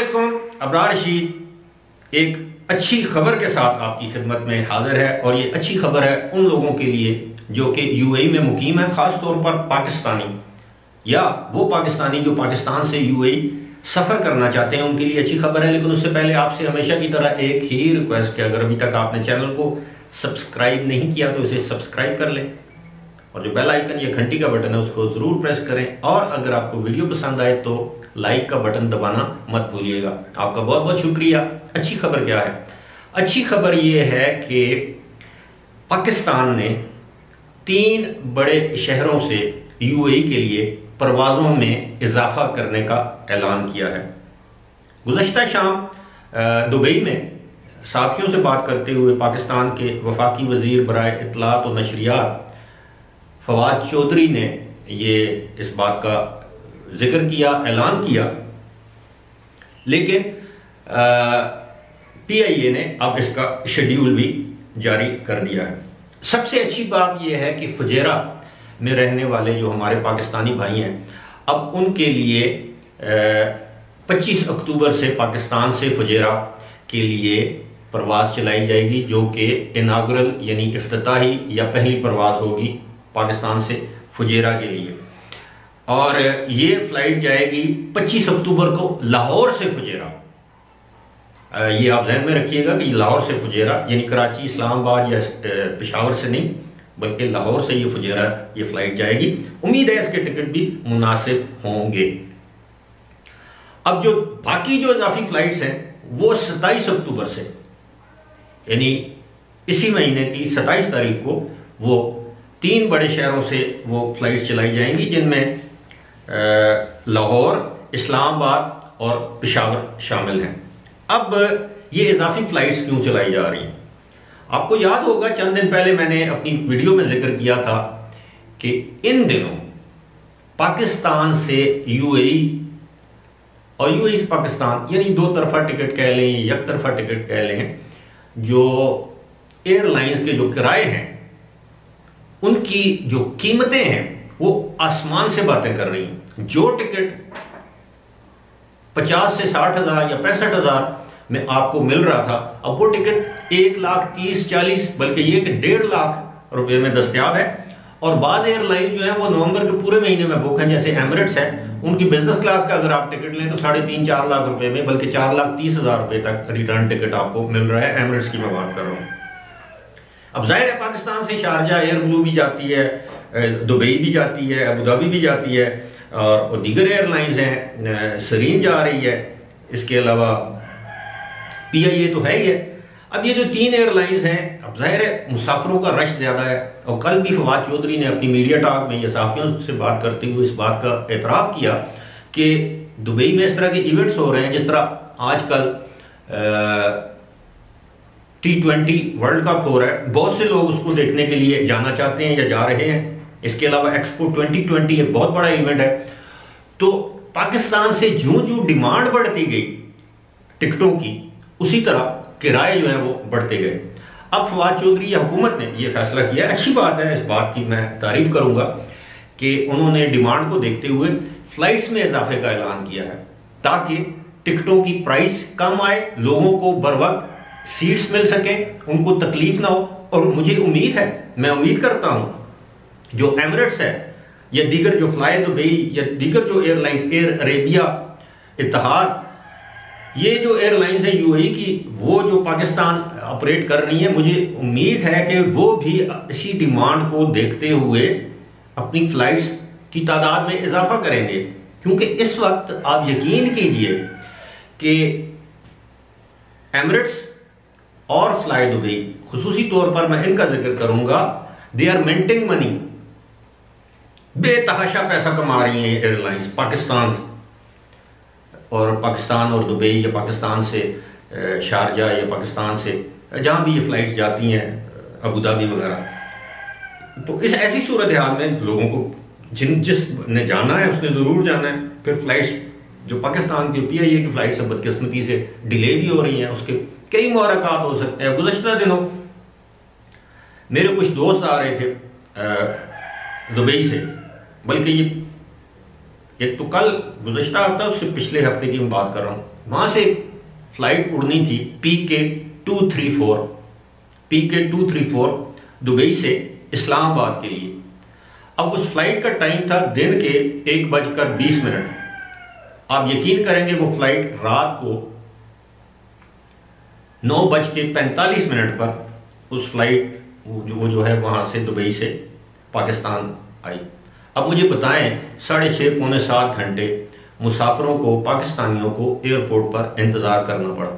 अस्सलामुअलैकुम। अबरार रशीद एक अच्छी खबर के साथ आपकी खिदमत में हाजिर है और ये अच्छी खबर है उन लोगों के लिए जो कि यूएई में मुकीम है, खास तौर पर पाकिस्तानी या वो पाकिस्तानी जो पाकिस्तान से यूएई सफ़र करना चाहते हैं, उनके लिए अच्छी खबर है। लेकिन उससे पहले आपसे हमेशा की तरह एक ही रिक्वेस्ट है, अगर अभी तक आपने चैनल को सब्सक्राइब नहीं किया तो इसे सब्सक्राइब कर लें और जो बेल आइकन या घंटी का बटन है उसको ज़रूर प्रेस करें। और अगर आपको वीडियो पसंद आए तो लाइक का बटन दबाना मत भूलिएगा। आपका बहुत बहुत शुक्रिया। अच्छी खबर क्या है? अच्छी खबर यह है कि पाकिस्तान ने 3 बड़े शहरों से यूएई के लिए परवाज़ों में इजाफा करने का ऐलान किया है। गुज़श्ता शाम दुबई में साथियों से बात करते हुए पाकिस्तान के वफाकी वज़ीर बराए इत्तलात और नशरियात फवाद चौधरी ने ये इस बात का जिक्र किया, ऐलान किया। लेकिन पीआईए ने अब इसका शेड्यूल भी जारी कर दिया है। सबसे अच्छी बात यह है कि फुजेरा में रहने वाले जो हमारे पाकिस्तानी भाई हैं, अब उनके लिए 25 अक्टूबर से पाकिस्तान से फुजेरा के लिए परवाज़ चलाई जाएगी, जो कि इनागुरल यानी इफ्तिताही या पहली परवाज़ होगी पाकिस्तान से फुजेरा के लिए। और ये फ्लाइट जाएगी 25 अक्टूबर को लाहौर से फुजेरा। ये आप जहन में रखिएगा कि लाहौर से फुजेरा यानी कराची, इस्लामाबाद या पेशावर से नहीं, बल्कि लाहौर से ये फुजेरा ये फ्लाइट जाएगी। उम्मीद है इसके टिकट भी मुनासिब होंगे। अब जो बाकी जो इजाफी फ्लाइट्स हैं वो 27 अक्टूबर से यानी इसी महीने की 27 तारीख को वो 3 बड़े शहरों से वो फ्लाइट्स चलाई जाएंगी, जिनमें लाहौर, इस्लामाबाद और पेशावर शामिल हैं। अब ये इजाफी फ्लाइट्स क्यों चलाई जा रही हैं? आपको याद होगा चंद दिन पहले मैंने अपनी वीडियो में जिक्र किया था कि इन दिनों पाकिस्तान से यूएई और यूएई से पाकिस्तान यानी 2 तरफा टिकट कह लें, एक तरफा टिकट कह लें, जो एयरलाइंस के जो किराए हैं उनकी जो कीमतें हैं वो आसमान से बातें कर रही हैं। जो टिकट 50 से 60 हज़ार या 65 हज़ार में आपको मिल रहा था, अब वो टिकट 1,30,40 बल्कि ये कि 1.5 लाख रुपए में दस्तयाब है। और बाज़ एयरलाइन जो है वो नवंबर के पूरे महीने में बुक हैं, जैसे एमिरेट्स है, उनकी बिजनेस क्लास का अगर आप टिकट लें तो 3.5-4 लाख रुपए में, बल्कि 4,30,000 रुपए तक रिटर्न टिकट आपको मिल रहा है। एमिरेट्स की मैं बात कर रहा हूँ। अब जाहिर है पाकिस्तान से शारजा एयर ब्लू भी जाती है, दुबई भी जाती है, अबू धाबी भी जाती है और दीगर एयरलाइंस हैं, सरीन जा रही है, इसके अलावा पीआईए तो है ही है। अब ये जो 3 एयरलाइंस हैं, अब जाहिर है मुसाफिरों का रश ज़्यादा है। और कल भी फवाद चौधरी ने अपनी मीडिया टॉक में या साथियों से बात करते हुए इस बात का एतराफ़ किया कि दुबई में इस तरह के इवेंट्स हो रहे हैं, जिस तरह आजकल T20 वर्ल्ड कप हो रहा है, बहुत से लोग उसको देखने के लिए जाना चाहते हैं या जा रहे हैं। इसके अलावा एक्सपो 2020 एक बहुत बड़ा इवेंट है। तो पाकिस्तान से ज्यों ज्यों डिमांड बढ़ती गई टिकटों की, उसी तरह किराए जो है वो बढ़ते गए। अब फवाद चौधरी या हुकूमत ने यह फैसला किया, अच्छी बात है, इस बात की मैं तारीफ करूंगा कि उन्होंने डिमांड को देखते हुए फ्लाइट्स में इजाफे का ऐलान किया है, ताकि टिकटों की प्राइस कम आए, लोगों को बर वक्त सीट्स मिल सके, उनको तकलीफ ना हो। और मुझे उम्मीद है, मैं उम्मीद करता हूं जो एमिरेट्स है या दीगर जो फ्लाई दुबई या दीगर जो एयरलाइंस, एयर अरेबिया, इत्तेहाद, ये जो एयरलाइंस है यूएई की, वो जो पाकिस्तान ऑपरेट कर रही है, मुझे उम्मीद है कि वो भी इसी डिमांड को देखते हुए अपनी फ्लाइट्स की तादाद में इजाफा करेंगे। क्योंकि इस वक्त आप यकीन कीजिए कि एमिरेट्स और फ्लाई दुबई, खुसूसी तौर पर मैं इनका जिक्र करूंगा, दे आर मिंटिंग मनी, बेतहाशा पैसा कमा रही हैं एयरलाइंस पाकिस्तान और दुबई या पाकिस्तान से शारजा या पाकिस्तान से जहां भी ये फ्लाइट्स जाती हैं, अबू धाबी वगैरह। तो इस ऐसी सूरत हाल में लोगों को जिसने जाना है उसने जरूर जाना है। फिर फ्लाइट्स जो पाकिस्तान की पीआईए की फ्लाइट्स बदकिस्मती से डिले भी हो रही हैं, उसके कई मुहरकात हो सकते हैं। गुज़श्ता दिनों मेरे कुछ दोस्त आ रहे थे दुबई से, बल्कि ये एक तो कल गुज़श्ता हफ्ता, उससे पिछले हफ्ते की मैं बात कर रहा हूँ, वहां से फ्लाइट उड़नी थी PK234 दुबई से इस्लामाबाद के लिए। अब उस फ्लाइट का टाइम था दिन के 1:20। आप यकीन करेंगे वो फ्लाइट रात को 9:45 पर उस फ्लाइट वो जो है वहां से दुबई से पाकिस्तान आई। अब मुझे बताएं 6.5 पौने 7 घंटे मुसाफिरों को, पाकिस्तानियों को एयरपोर्ट पर इंतजार करना पड़ा।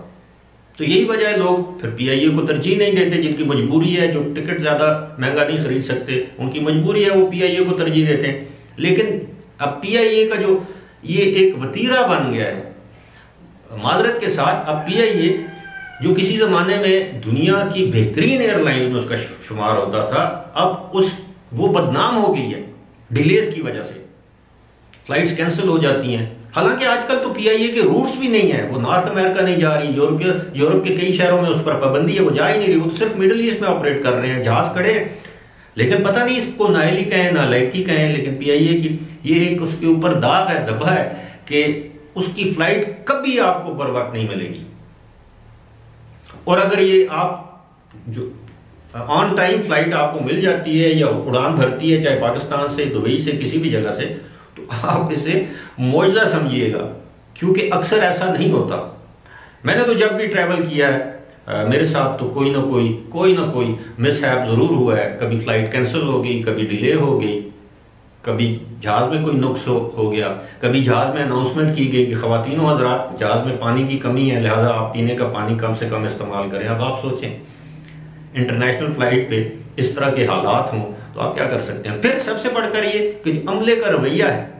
तो यही वजह है लोग फिर PIA को तरजीह नहीं देते, जिनकी मजबूरी है, जो टिकट ज्यादा महंगा नहीं खरीद सकते, उनकी मजबूरी है, वो PIA को तरजीह देते हैं। लेकिन अब PIA का जो ये एक वतीरा बन गया है, माजरत के साथ, अब PIA जो किसी जमाने में दुनिया की बेहतरीन एयरलाइंस में उसका शुमार होता था, अब वो बदनाम हो गई है डिलेज की वजह से। फ्लाइट्स कैंसिल हो जाती हैं। हालांकि आजकल तो PIA के रूट्स भी नहीं है, वो नॉर्थ अमेरिका नहीं जा रही, यूरोप के कई शहरों में उस पर पाबंदी है, वो जा ही नहीं रही, वो तो सिर्फ मिडिल ईस्ट में ऑपरेट कर रहे हैं, जहाज खड़े हैं। लेकिन पता नहीं इसको नाइली कहें नालायकी कहें, लेकिन PIA की ये एक उसके ऊपर दाग है, धब्बा है कि उसकी फ्लाइट कभी आपको बर वक्त नहीं मिलेगी। और अगर ये आप जो ऑन टाइम फ्लाइट आपको मिल जाती है या उड़ान भरती है, चाहे पाकिस्तान से, दुबई से, किसी भी जगह से, तो आप इसे मौजज़ा समझिएगा, क्योंकि अक्सर ऐसा नहीं होता। मैंने तो जब भी ट्रैवल किया है मेरे साथ तो कोई ना कोई मिसहैप जरूर हुआ है। कभी फ्लाइट कैंसिल हो गई, कभी डिले हो गई, कभी जहाज में कोई नुक्स हो गया, कभी जहाज में अनाउंसमेंट की गई कि ख़वातीनो हज़रात जहाज में पानी की कमी है, लिहाजा आप पीने का पानी कम से कम इस्तेमाल करें। अब आप सोचें इंटरनेशनल फ्लाइट पे इस तरह के हालात हों तो आप क्या कर सकते हैं। फिर सबसे बढ़कर ये कि जो अमले का रवैया है,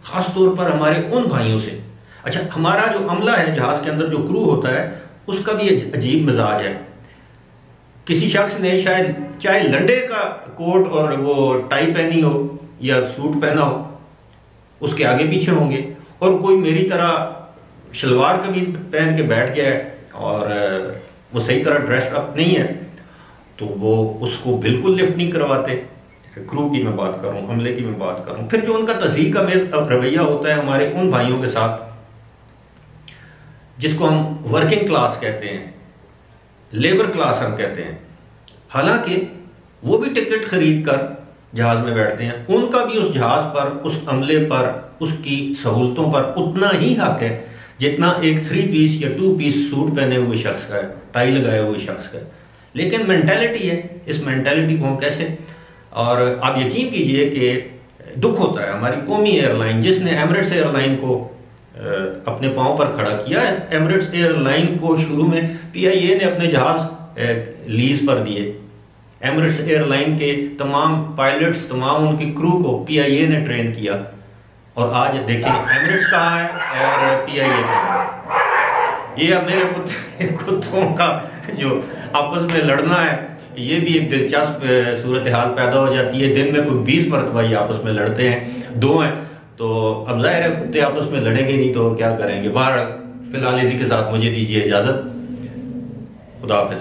खास तौर पर हमारे उन भाइयों से, अच्छा हमारा जो अमला है जहाज के अंदर, जो क्रू होता है, उसका भी अजीब मिजाज है। किसी शख्स ने शायद चाहे लंडे का कोट और वो टाई पहनी हो या सूट पहना हो, उसके आगे पीछे होंगे, और कोई मेरी तरह शलवार कमीज पहन के बैठ गया है और वो सही तरह ड्रेस अप नहीं है, तो वो उसको बिल्कुल लिफ्ट नहीं करवाते। क्रू की मैं बात करूं, अमले की मैं बात करूं। फिर जो उनका तहज़ीब का रवैया होता है हमारे उन भाइयों के साथ जिसको हम वर्किंग क्लास कहते हैं, लेबर क्लास हम कहते हैं, हालांकि वो भी टिकट खरीद कर जहाज में बैठते हैं, उनका भी उस जहाज पर, उस अमले पर, उसकी सहूलतों पर उतना ही हक है जितना एक 3 पीस या 2 पीस सूट पहने हुए शख्स का है, टाई लगाए हुए शख्स का है। लेकिन मेंटालिटी है, इस मेंटालिटी को हम कैसे, और आप यकीन कीजिए कि दुख होता है हमारी कौमी एयरलाइन जिसने एमिरेट्स एयरलाइन को अपने पांव पर खड़ा किया है। एमिरेट्स एयरलाइन को शुरू में PIA ने अपने जहाज लीज पर दिए। एमिरेट्स एयरलाइन के तमाम पायलट्स, तमाम उनकी क्रू को PIA ने ट्रेन किया, और आज देखें एमिरेट्स कहाँ है और PIA कहाँ है। ये अब मेरे कुत्तों का जो आपस में लड़ना है, ये भी एक दिलचस्प सूरत हाल पैदा हो जाती है। दिन में कोई 20 मरतबा ये आपस में लड़ते हैं, 2 हैं, तो अब जाहिर है कुत्ते आपस में लड़ेंगे नहीं तो क्या करेंगे। बाहर फिलहाल इसी के साथ मुझे दीजिए इजाजत। खुदा हाफिज।